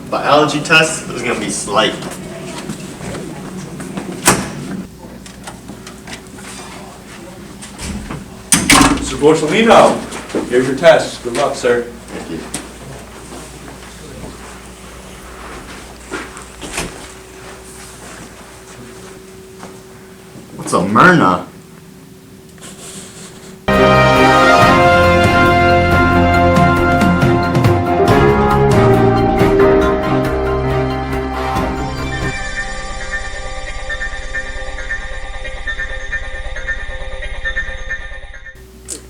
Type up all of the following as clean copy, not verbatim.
biology test is going to be slight. Mr. Borsellino, here's your test. Good luck, sir. Thank you. What's a Myrna?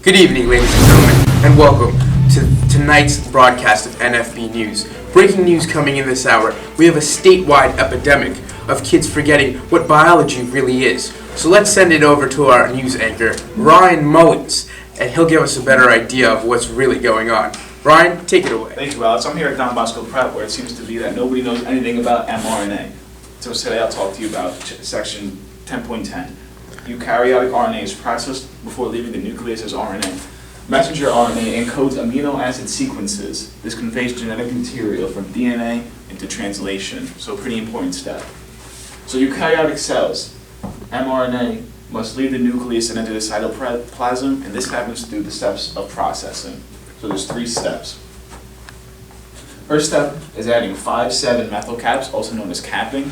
Good evening, ladies and gentlemen, and welcome to tonight's broadcast of NFB News. Breaking news coming in this hour, we have a statewide epidemic of kids forgetting what biology really is. So let's send it over to our news anchor, Ryan Mullins, and he'll give us a better idea of what's really going on. Ryan, take it away. Thank you, Alex. I'm here at Don Bosco Prep, where it seems to be that nobody knows anything about mRNA. So today I'll talk to you about section 10.10. Eukaryotic RNA is processed before leaving the nucleus as RNA. Messenger RNA encodes amino acid sequences. This conveys genetic material from DNA into translation, so a pretty important step. So eukaryotic cells, mRNA must leave the nucleus and enter the cytoplasm, and this happens through the steps of processing. So there's 3 steps. First step is adding 5,7-methyl caps, also known as capping.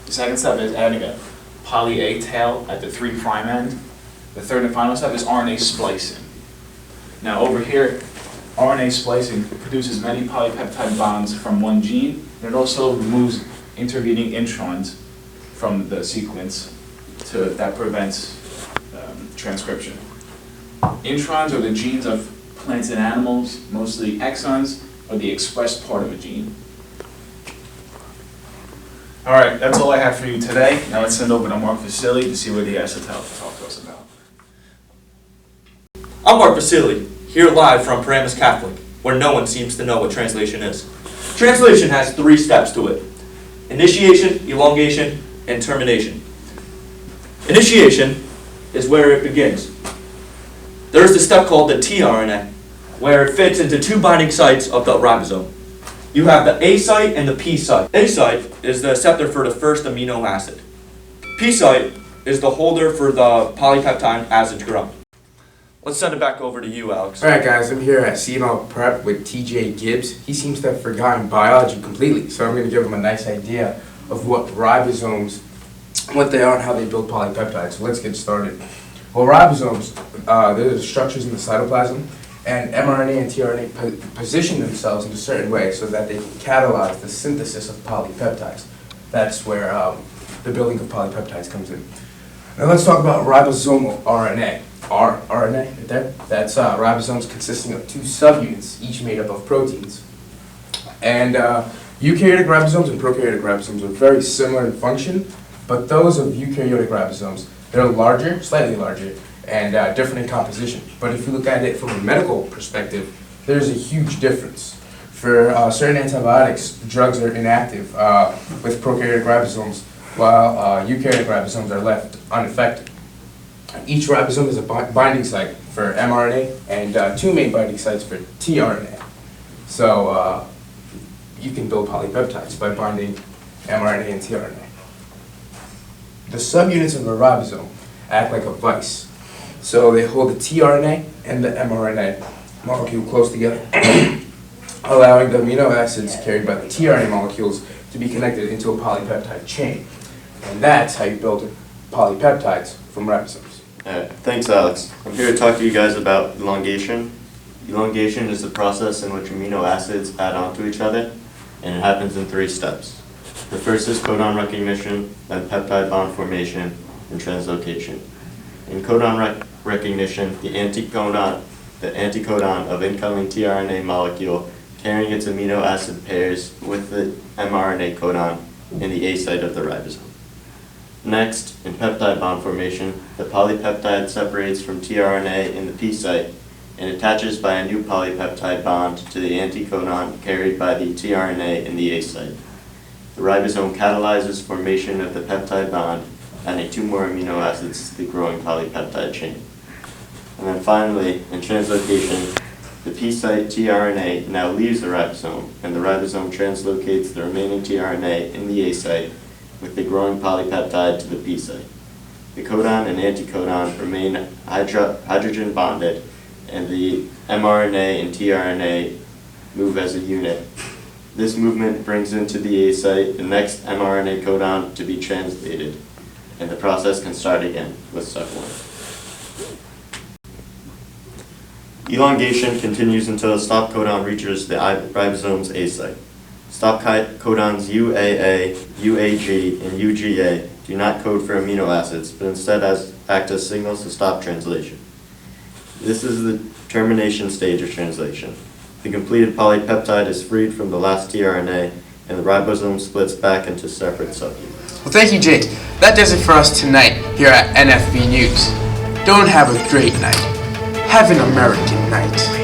The second step is adding a poly A tail at the 3' end. The third and final step is RNA splicing. Now over here, RNA splicing produces many polypeptide bonds from one gene, and it also removes intervening introns from the sequence that prevents transcription. Introns are the genes of plants and animals. Mostly exons are the expressed part of a gene. All right, that's all I have for you today. Now let's send over to Mark Vasili to see what he has to talk to us about. I'm Mark Vasili, here live from Paramus Catholic, where no one seems to know what translation is. Translation has 3 steps to it: initiation, elongation, and termination. Initiation is where it begins. There's the step called the tRNA, where it fits into 2 binding sites of the ribosome. You have the A site and the P site. A site is the acceptor for the first amino acid. P site is the holder for the polypeptide acid group. Let's send it back over to you, Alex. Alright guys, I'm here at CML Prep with TJ Gibbs. He seems to have forgotten biology completely, so I'm going to give him a nice idea of what ribosomes, what they are and how they build polypeptides. So let's get started. Well, ribosomes, they're the structures in the cytoplasm, and mRNA and tRNA position themselves in a certain way so that they can catalyze the synthesis of polypeptides. That's where the building of polypeptides comes in. Now let's talk about ribosomal RNA. RNA, right there. That's ribosomes consisting of 2 subunits, each made up of proteins. And eukaryotic ribosomes and prokaryotic ribosomes are very similar in function, but those of eukaryotic ribosomes, they're larger, slightly larger, and different in composition. But if you look at it from a medical perspective, there's a huge difference. For certain antibiotics, drugs are inactive with prokaryotic ribosomes, while eukaryotic ribosomes are left unaffected. Each ribosome is a binding site for mRNA and 2 main binding sites for tRNA. So you can build polypeptides by binding mRNA and tRNA. The subunits of a ribosome act like a vice. So they hold the tRNA and the mRNA molecule close together, allowing the amino acids carried by the tRNA molecules to be connected into a polypeptide chain. And that's how you build polypeptides from ribosomes. Thanks, Alex. I'm here to talk to you guys about elongation. Elongation is the process in which amino acids add on to each other, and it happens in 3 steps. The first is codon recognition, then peptide bond formation, and translocation. In codon recognition, the anticodon of incoming tRNA molecule carrying its amino acid pairs with the mRNA codon in the A site of the ribosome. Next, in peptide bond formation, the polypeptide separates from tRNA in the P site and attaches by a new polypeptide bond to the anticodon carried by the tRNA in the A site. The ribosome catalyzes formation of the peptide bond, adding 2 more amino acids to the growing polypeptide chain. And then finally, in translocation, The P site tRNA now leaves the ribosome, and the ribosome translocates the remaining tRNA in the A site with the growing polypeptide to the P site. The codon and anticodon remain hydrogen bonded, and the mRNA and tRNA move as a unit. This movement brings into the A site the next mRNA codon to be translated, and the process can start again with step 1. Elongation continues until a stop codon reaches the ribosome's A site. Stop codons UAA, UAG, and UGA do not code for amino acids, but instead act as signals to stop translation. This is the termination stage of translation. The completed polypeptide is freed from the last tRNA, and the ribosome splits back into separate subunits. Well, thank you, Jake. That does it for us tonight here at NFB News. Don't have a great night. Have an American night.